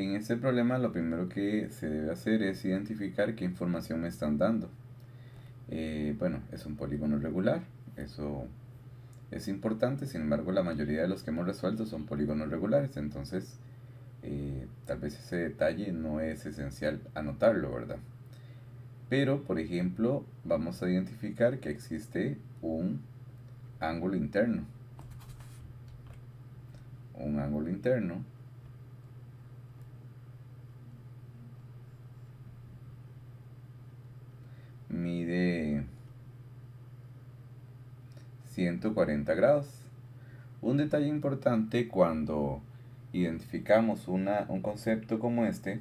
en este problema lo primero que se debe hacer es identificar qué información me están dando. Bueno, es un polígono regular, eso es importante, sin embargo la mayoría de los que hemos resuelto son polígonos regulares, entonces tal vez ese detalle no es esencial anotarlo, ¿verdad? Pero, por ejemplo, vamos a identificar que existe un ángulo interno. Un ángulo interno mide 140 grados. Un detalle importante cuando identificamos un concepto como este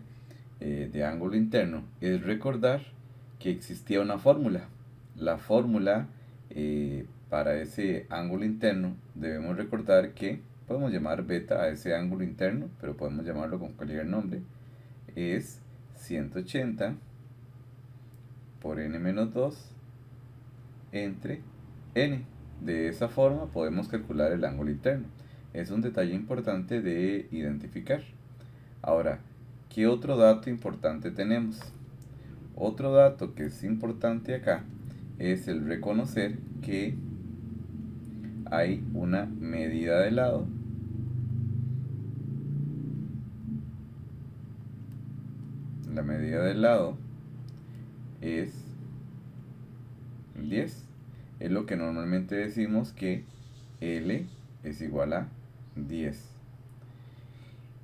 de ángulo interno es recordar que existía una fórmula. La fórmula para ese ángulo interno debemos recordar que podemos llamar beta a ese ángulo interno, pero podemos llamarlo con cualquier nombre. Es 180 por n-2 entre n. De esa forma podemos calcular el ángulo interno. Es un detalle importante de identificar. Ahora, ¿qué otro dato importante tenemos? Otro dato que es importante acá es el reconocer que hay una medida de lado la medida del lado es 10. Es lo que normalmente decimos que L es igual a 10.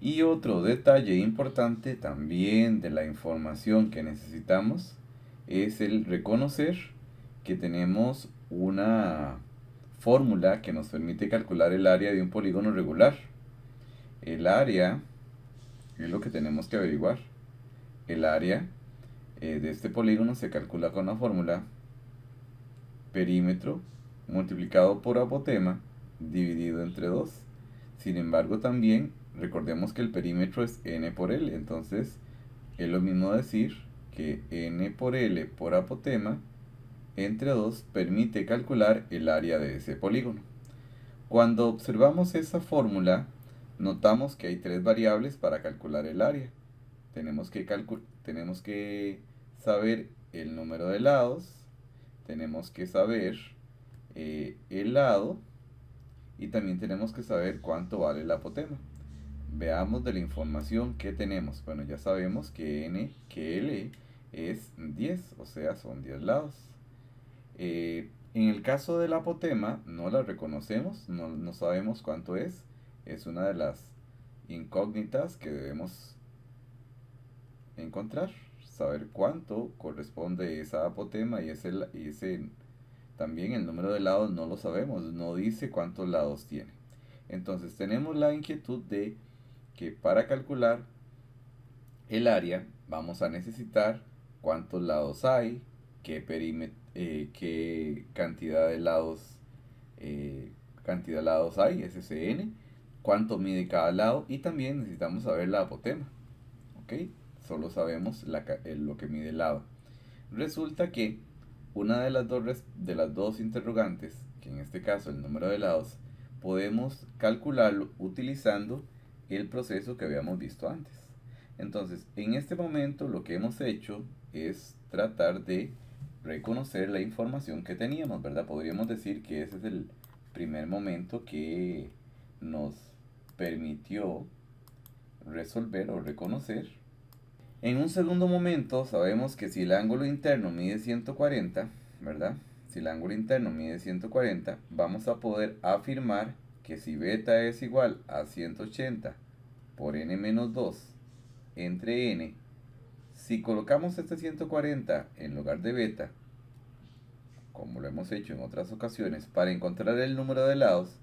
Y otro detalle importante también de la información que necesitamos es el reconocer que tenemos una fórmula que nos permite calcular el área de un polígono regular. El área es lo que tenemos que averiguar. El área de este polígono se calcula con la fórmula perímetro multiplicado por apotema dividido entre 2. Sin embargo, también recordemos que el perímetro es n por l, entonces es lo mismo decir que n por l por apotema entre 2 permite calcular el área de ese polígono. Cuando observamos esa fórmula, notamos que hay tres variables para calcular el área. Tenemos que saber el número de lados, tenemos que saber el lado y también tenemos que saber cuánto vale el apotema. Veamos de la información que tenemos. Bueno, ya sabemos que L es 10, o sea, son 10 lados. En el caso del apotema, no la reconocemos, no sabemos cuánto es. Es una de las incógnitas que debemos encontrar. Saber cuánto corresponde esa apotema y ese también el número de lados no lo sabemos, no dice cuántos lados tiene. Entonces tenemos la inquietud de que para calcular el área vamos a necesitar cuántos lados hay, qué perímetro, qué cantidad de lados hay, SCN, cuánto mide cada lado y también necesitamos saber la apotema. ¿Ok? Solo sabemos lo que mide el lado. Resulta que una de las dos interrogantes, que en este caso el número de lados, podemos calcularlo utilizando el proceso que habíamos visto antes. Entonces, en este momento lo que hemos hecho es tratar de reconocer la información que teníamos, ¿verdad? Podríamos decir que ese es el primer momento que nos permitió resolver o reconocer. En un segundo momento sabemos que si el ángulo interno mide 140, ¿verdad? Si el ángulo interno mide 140, vamos a poder afirmar que si beta es igual a 180 por n-2 entre n, si colocamos este 140 en lugar de beta, como lo hemos hecho en otras ocasiones, para encontrar el número de lados,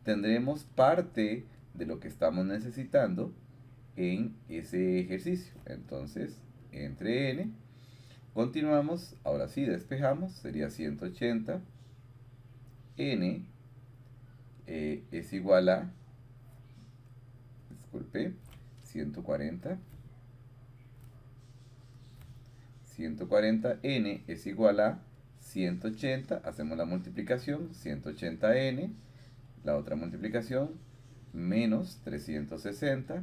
tendremos parte de lo que estamos necesitando en ese ejercicio. Entonces, entre n, continuamos, ahora sí despejamos, sería 180, n es igual a, disculpe, 140, 140n es igual a 180, hacemos la multiplicación, 180n, la otra multiplicación, menos 360,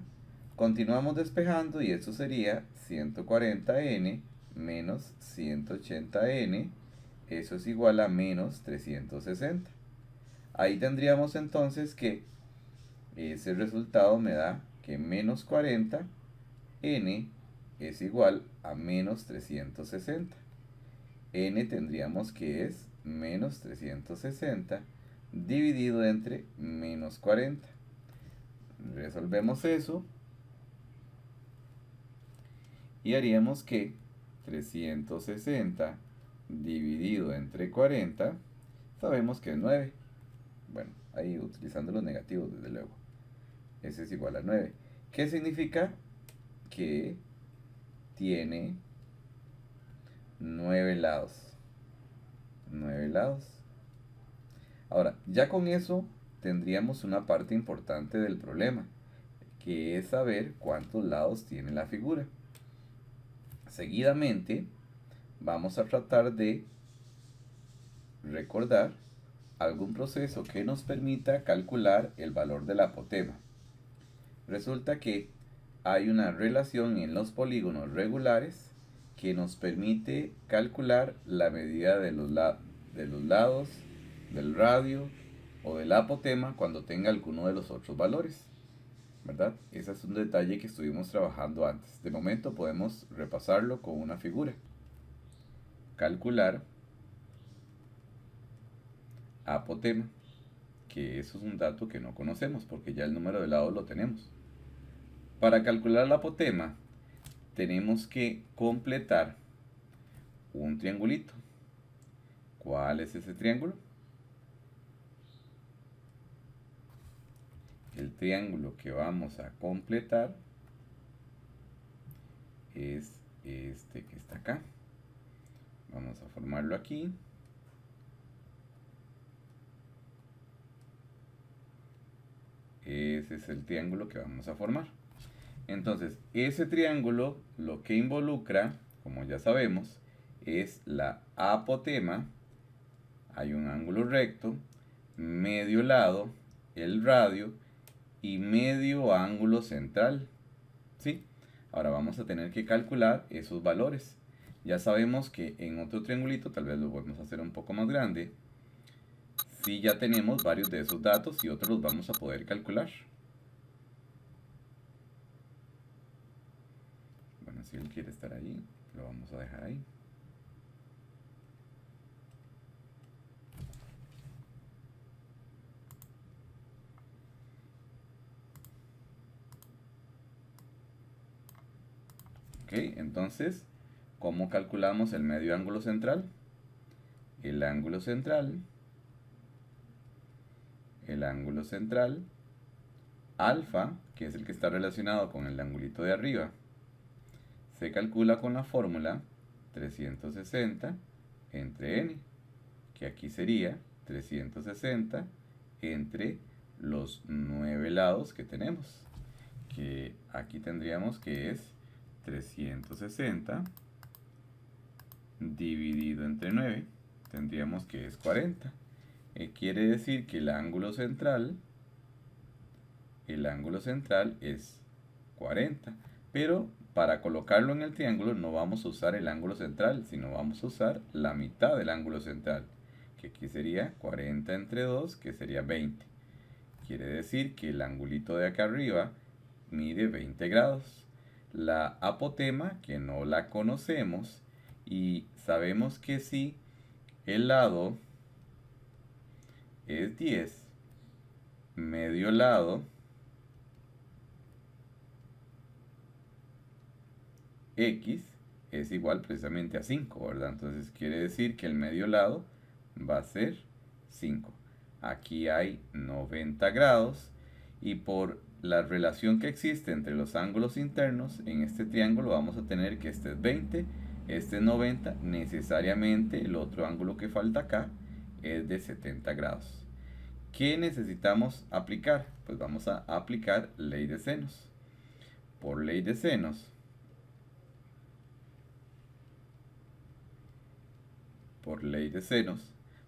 Continuamos despejando y esto sería 140n menos 180n. Eso es igual a menos 360. Ahí tendríamos entonces que ese resultado me da que menos 40n es igual a menos 360. N tendríamos que es menos 360 dividido entre menos 40. Resolvemos eso y haríamos que 360 dividido entre 40, sabemos que es 9. Bueno, ahí utilizando los negativos, desde luego. Ese es igual a 9. ¿Qué significa? Que tiene 9 lados. 9 lados. Ahora, ya con eso tendríamos una parte importante del problema, que es saber cuántos lados tiene la figura. Seguidamente, vamos a tratar de recordar algún proceso que nos permita calcular el valor del apotema. Resulta que hay una relación en los polígonos regulares que nos permite calcular la medida de los lados, del radio o del apotema cuando tenga alguno de los otros valores, ¿verdad? Ese es un detalle que estuvimos trabajando antes. De momento podemos repasarlo con una figura. Calcular apotema, que eso es un dato que no conocemos porque ya el número de lados lo tenemos. Para calcular el apotema tenemos que completar un triangulito. ¿Cuál es ese triángulo? El triángulo que vamos a completar es este que está acá. Vamos a formarlo aquí. Ese es el triángulo que vamos a formar. Entonces, ese triángulo lo que involucra, como ya sabemos, es la apotema. Hay un ángulo recto, medio lado, el radio y medio ángulo central. ¿Sí? Ahora vamos a tener que calcular esos valores. Ya sabemos que en otro triangulito, tal vez lo podemos hacer un poco más grande, sí ya tenemos varios de esos datos y otros los vamos a poder calcular. Bueno, si él quiere estar ahí, lo vamos a dejar ahí. Ok, entonces, ¿cómo calculamos el medio ángulo central? El ángulo central, alfa, que es el que está relacionado con el angulito de arriba, se calcula con la fórmula 360 entre n, que aquí sería 360 entre los 9 lados que tenemos, que aquí tendríamos que es 360 dividido entre 9, tendríamos que es 40. Quiere decir que el ángulo central es 40, pero para colocarlo en el triángulo no vamos a usar el ángulo central, sino vamos a usar la mitad del ángulo central, que aquí sería 40 entre 2, que sería 20. Quiere decir que el angulito de acá arriba mide 20 grados. La apotema, que no la conocemos, y sabemos que si el lado es 10, medio lado x es igual precisamente a 5, ¿verdad? Entonces quiere decir que el medio lado va a ser 5. Aquí hay 90 grados y por la relación que existe entre los ángulos internos en este triángulo vamos a tener que este es 20, este es 90, necesariamente el otro ángulo que falta acá es de 70 grados. ¿Qué necesitamos aplicar? Pues vamos a aplicar ley de senos. Por ley de senos,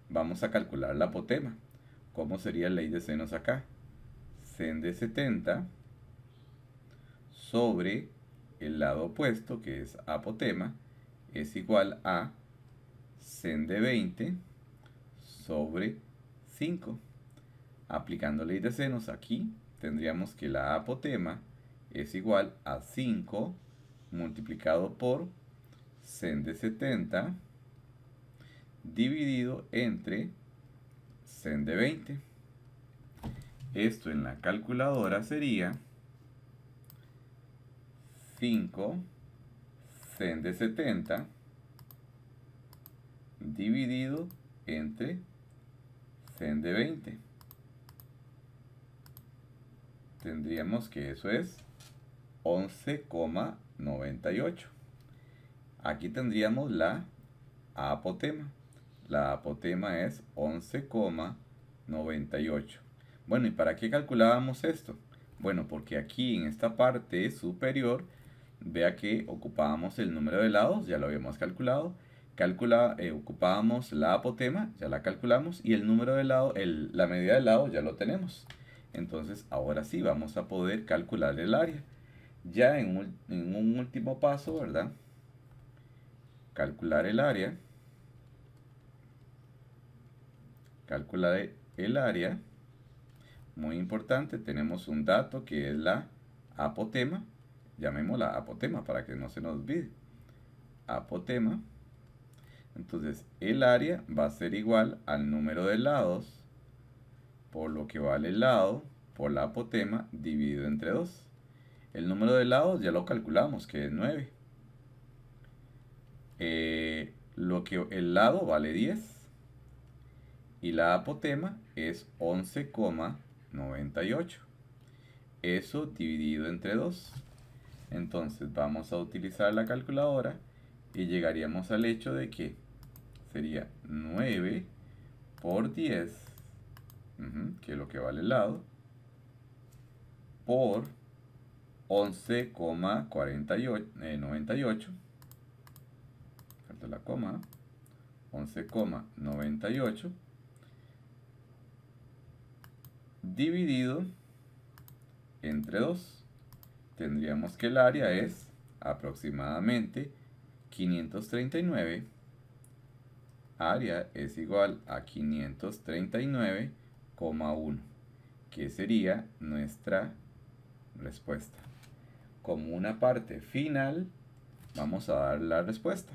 vamos a calcular la apotema. ¿Cómo sería ley de senos acá? Sen de 70 sobre el lado opuesto, que es apotema, es igual a sen de 20 sobre 5. Aplicando ley de senos aquí, tendríamos que la apotema es igual a 5 multiplicado por sen de 70 dividido entre sen de 20. Esto en la calculadora sería 5 sen de 70 dividido entre sen de 20. Tendríamos que eso es 11,98. Aquí tendríamos la apotema. La apotema es 11,98. Bueno, ¿y para qué calculábamos esto? Bueno, porque aquí en esta parte superior, vea que ocupábamos el número de lados, ya lo habíamos calculado. Ocupábamos la apotema, ya la calculamos, y el número de lado, la medida del lado ya lo tenemos. Entonces, ahora sí vamos a poder calcular el área. Ya en un último paso, ¿verdad? Calcular el área. Calcular el área. Muy importante, tenemos un dato que es la apotema. Llamémosla apotema para que no se nos olvide. Apotema. Entonces, el área va a ser igual al número de lados por lo que vale el lado por la apotema dividido entre 2. El número de lados ya lo calculamos, que es 9. El lado vale 10 y la apotema es 11,98. Eso dividido entre 2. Entonces vamos a utilizar la calculadora y llegaríamos al hecho de que sería 9 por 10, que es lo que vale el lado, por 11,98, falta la coma, 11,98 dividido entre 2. Tendríamos que el área es aproximadamente 539. Área es igual a 539,1, que sería nuestra respuesta. Como una parte final, vamos a dar la respuesta.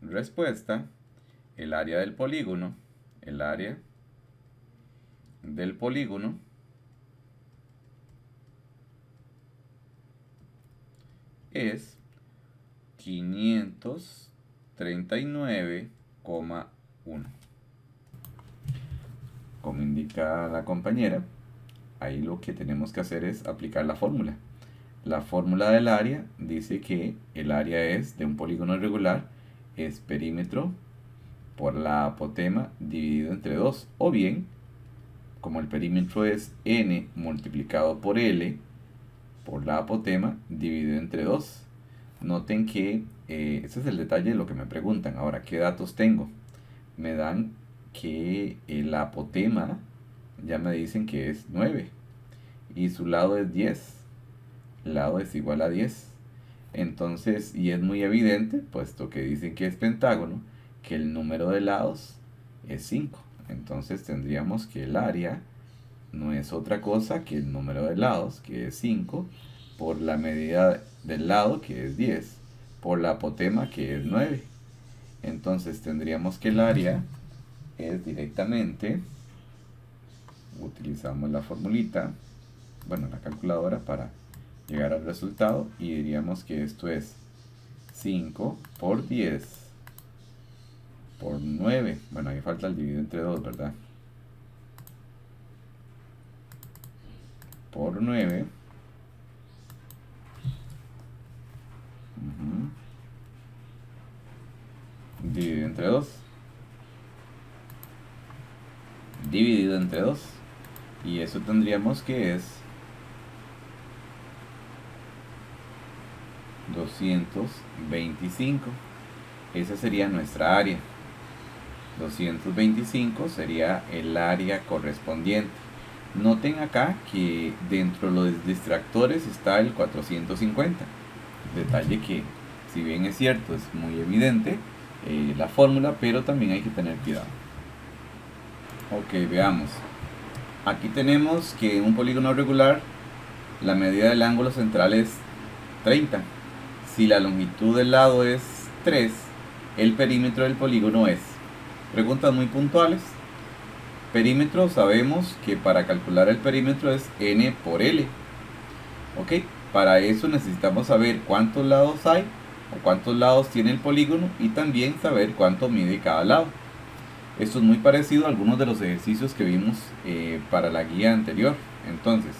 Respuesta, el área del polígono, es 539,1. Como indica la compañera, ahí lo que tenemos que hacer es aplicar la fórmula. La fórmula del área dice que el área es de un polígono irregular, es perímetro por la apotema dividido entre 2. O bien, como el perímetro es n multiplicado por L por la apotema dividido entre 2. Noten que ese es el detalle de lo que me preguntan. Ahora, ¿qué datos tengo? Me dan que el apotema ya me dicen que es 9 y su lado es 10. Lado es igual a 10. Entonces, y es muy evidente, puesto que dicen que es pentágono, que el número de lados es 5. Entonces tendríamos que el área no es otra cosa que el número de lados, que es 5, por la medida del lado, que es 10, por la apotema, que es 9. Entonces tendríamos que el área es directamente, utilizamos la formulita, la calculadora para llegar al resultado, y diríamos que esto es 5 por 10 por 9. Bueno, ahí falta el dividido entre 2, ¿verdad? Por 9. Dividido entre 2. Dividido entre 2. Y eso tendríamos que es 225. Esa sería nuestra área. 225 sería el área correspondiente. Noten acá que dentro de los distractores está el 450. Detalle que, si bien es cierto, es muy evidente la fórmula, pero también hay que tener cuidado. Ok, veamos. Aquí tenemos que en un polígono regular la medida del ángulo central es 30. Si la longitud del lado es 3, el perímetro del polígono es. Preguntas muy puntuales. Perímetro, sabemos que para calcular el perímetro es n por l. Ok, para eso necesitamos saber cuántos lados hay o cuántos lados tiene el polígono y también saber cuánto mide cada lado. Esto es muy parecido a algunos de los ejercicios que vimos para la guía anterior. Entonces,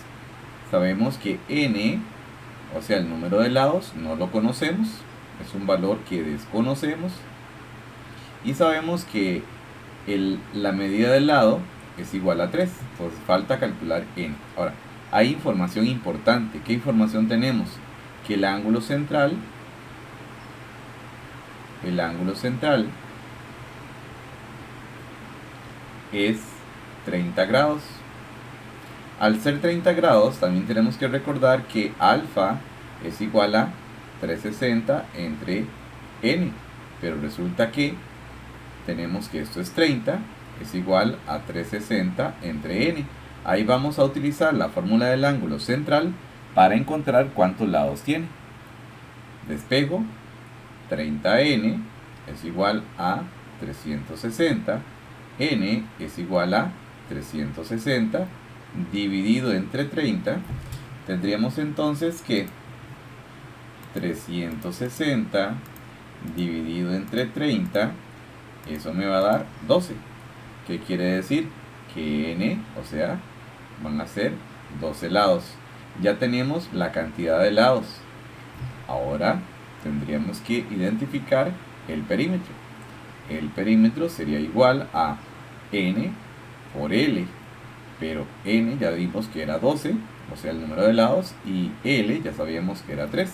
sabemos que n, o sea el número de lados, no lo conocemos, es un valor que desconocemos, y sabemos que la medida del lado es igual a 3, entonces falta calcular n. Ahora, hay información importante. ¿Qué información tenemos? Que el ángulo central es 30 grados. Al ser 30 grados, también tenemos que recordar que alfa es igual a 360 entre n, pero resulta que tenemos que esto es 30, es igual a 360 entre n. Ahí vamos a utilizar la fórmula del ángulo central para encontrar cuántos lados tiene. Despejo, 30n es igual a 360, n es igual a 360 dividido entre 30, tendríamos entonces que 360 dividido entre 30, eso me va a dar 12. ¿Qué quiere decir? Que n, o sea, van a ser 12 lados. Ya tenemos la cantidad de lados. Ahora tendríamos que identificar el perímetro. El perímetro sería igual a n por l, pero n ya vimos que era 12, o sea el número de lados, y l ya sabíamos que era 3,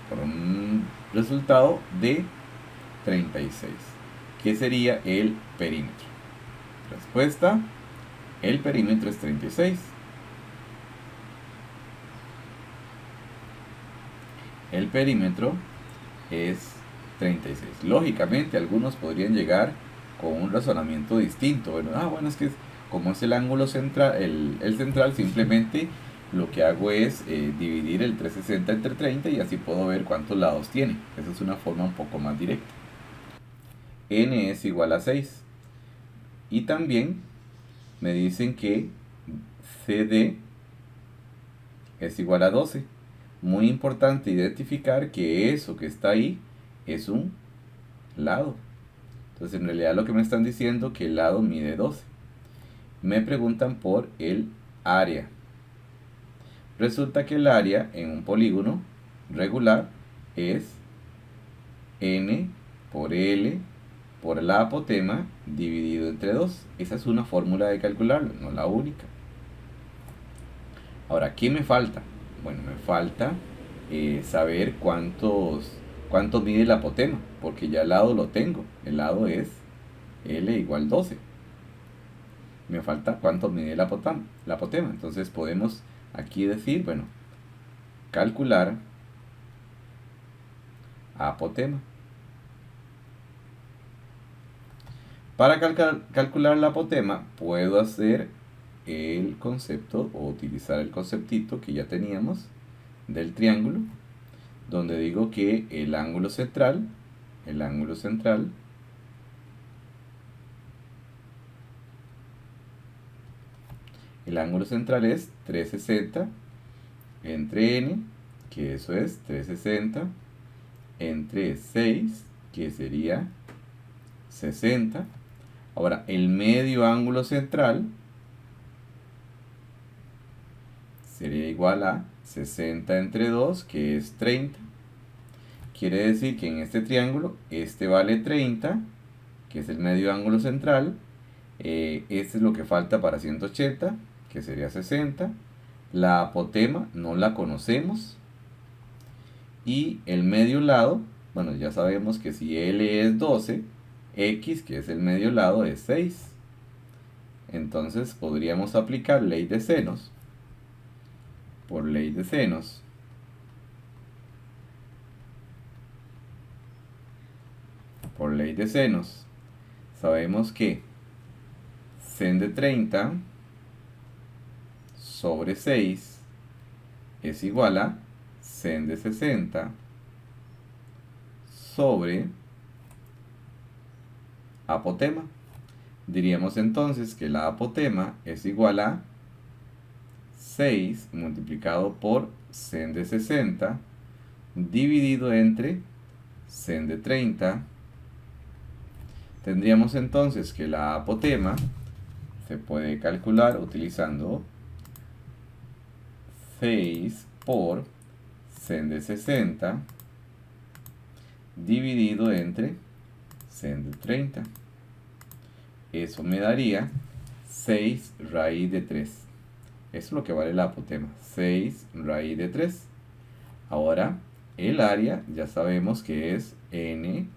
por un resultado de 36. ¿Qué sería el perímetro? Respuesta: el perímetro es 36. El perímetro es 36. Lógicamente, algunos podrían llegar con un razonamiento distinto. Bueno, es que como es el ángulo central, el central, simplemente lo que hago es dividir el 360 entre 30 y así puedo ver cuántos lados tiene. Esa es una forma un poco más directa. N es igual a 6. Y también me dicen que CD es igual a 12. Muy importante identificar que eso que está ahí es un lado. Entonces en realidad lo que me están diciendo es que el lado mide 12. Me preguntan por el área. Resulta que el área en un polígono regular es n por l por la apotema dividido entre 2. Esa es una fórmula de calcularlo, no la única. Ahora, ¿qué me falta? Bueno, me falta saber cuánto mide el apotema, porque ya el lado lo tengo. El lado es L igual 12. Me falta cuánto mide la apotema. Entonces podemos aquí decir, bueno, calcular apotema. Para calcular la apotema puedo hacer el concepto o utilizar el conceptito que ya teníamos del triángulo, donde digo que el ángulo central es 360 entre n, que eso es 360 entre 6, que sería 60. Ahora, el medio ángulo central sería igual a 60 entre 2, que es 30. Quiere decir que en este triángulo, este vale 30, que es el medio ángulo central. Este es lo que falta para 180, que sería 60. La apotema no la conocemos. Y el medio lado, bueno, ya sabemos que si L es 12, X, que es el medio lado, es 6. entonces podríamos aplicar ley de senos. Por ley de senos, sabemos que sen de 30 sobre 6 es igual a sen de 60 sobre apotema. Diríamos entonces que la apotema es igual a 6 multiplicado por sen de 60 dividido entre sen de 30. Tendríamos entonces que la apotema se puede calcular utilizando 6 por sen de 60 dividido entre sen de 30. Eso me daría 6 raíz de 3. Eso es lo que vale la apotema, 6 raíz de 3. Ahora, el área ya sabemos que es n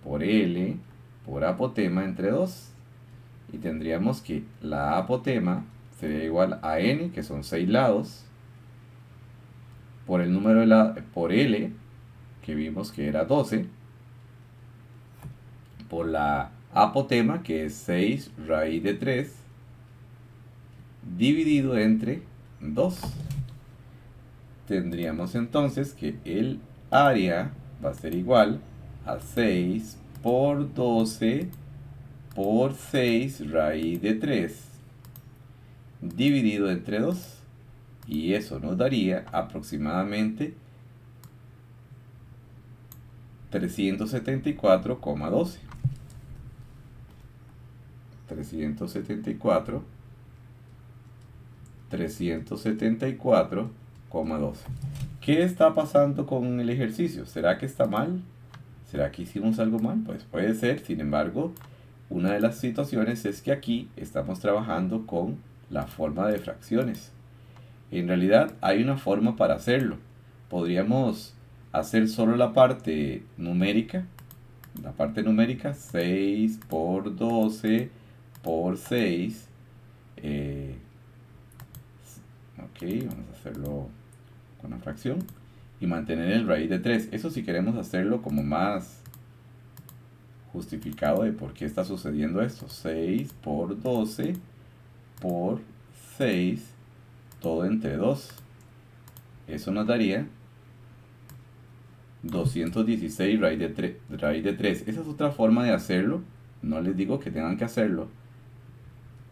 por L por apotema entre 2. Y tendríamos que la apotema sería igual a n, que son 6 lados, por el número de por L, que vimos que era 12, por la apotema, que es 6 raíz de 3, dividido entre 2. Tendríamos entonces que el área va a ser igual a 6 por 12 por 6 raíz de 3 dividido entre 2. Y eso nos daría aproximadamente 374,12. 374,12. ¿Qué está pasando con el ejercicio? ¿Será que está mal? ¿Será que hicimos algo mal? Pues puede ser. Sin embargo, una de las situaciones es que aquí estamos trabajando con la forma de fracciones. En realidad hay una forma para hacerlo. Podríamos hacer solo la parte numérica. La parte numérica, 6 por 12 por 6. Ok, vamos a hacerlo con la fracción. Y mantener el raíz de 3. Eso si queremos hacerlo como más justificado de por qué está sucediendo esto. 6 por 12 por 6, todo entre 2. Eso nos daría 216 raíz de 3. Esa es otra forma de hacerlo. No les digo que tengan que hacerlo.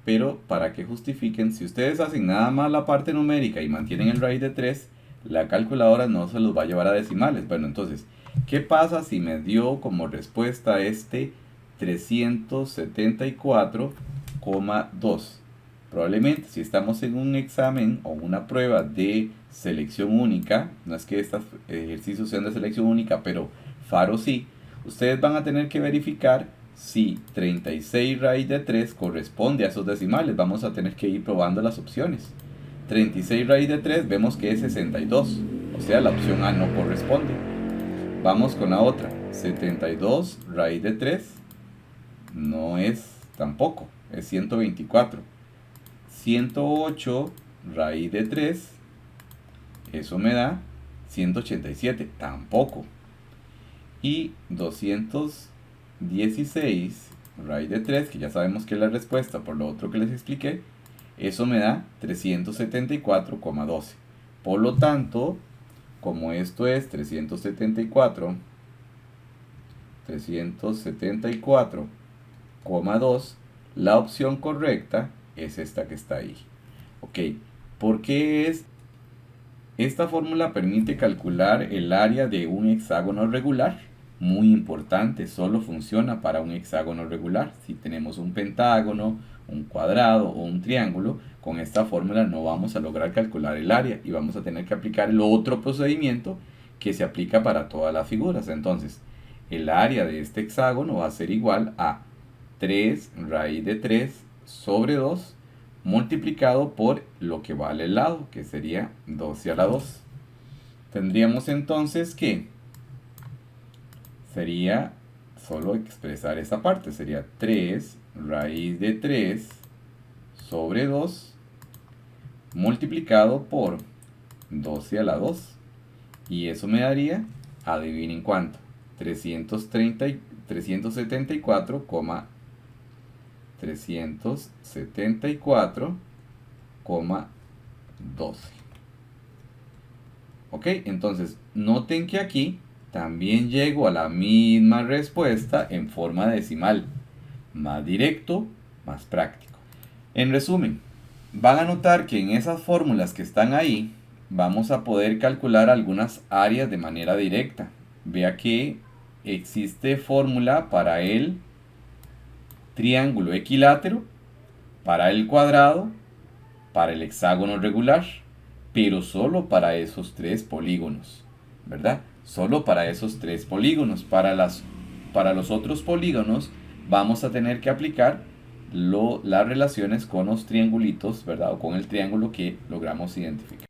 Pero para que justifiquen, si ustedes hacen nada más la parte numérica y mantienen el raíz de 3, la calculadora no se los va a llevar a decimales. Bueno, entonces, ¿qué pasa si me dio como respuesta este 374,2? Probablemente si estamos en un examen o una prueba de selección única, no es que estos ejercicios sean de selección única, pero Faro sí, ustedes van a tener que verificar si 36 raíz de 3 corresponde a esos decimales. Vamos a tener que ir probando las opciones. 36 raíz de 3 vemos que es 62, o sea la opción A no corresponde. Vamos con la otra, 72 raíz de 3 no es tampoco, es 124. 108 raíz de 3, eso me da 187, tampoco. Y 216 raíz de 3, que ya sabemos que es la respuesta por lo otro que les expliqué, eso me da 374,12. Por lo tanto, como esto es 374,2, la opción correcta es esta que está ahí. Ok, ¿por qué es? Esta fórmula permite calcular el área de un hexágono regular. Muy importante, solo funciona para un hexágono regular. Si tenemos un pentágono, un cuadrado o un triángulo, con esta fórmula no vamos a lograr calcular el área y vamos a tener que aplicar el otro procedimiento que se aplica para todas las figuras. Entonces, el área de este hexágono va a ser igual a 3 raíz de 3 sobre 2 multiplicado por lo que vale el lado, que sería 12 a la 2. Tendríamos entonces que sería solo expresar esa parte, sería 3 raíz de 3 sobre 2 multiplicado por 12 a la 2. Y eso me daría, adivinen cuánto, 374,12. Ok, entonces noten que aquí también llego a la misma respuesta en forma decimal. Más directo, más práctico. En resumen, van a notar que en esas fórmulas que están ahí, vamos a poder calcular algunas áreas de manera directa. Vea que existe fórmula para el triángulo equilátero, para el cuadrado, para el hexágono regular, pero solo para esos tres polígonos, ¿verdad? Solo para esos tres polígonos. Para los otros polígonos vamos a tener que aplicar las relaciones con los triangulitos, ¿verdad? O con el triángulo que logramos identificar.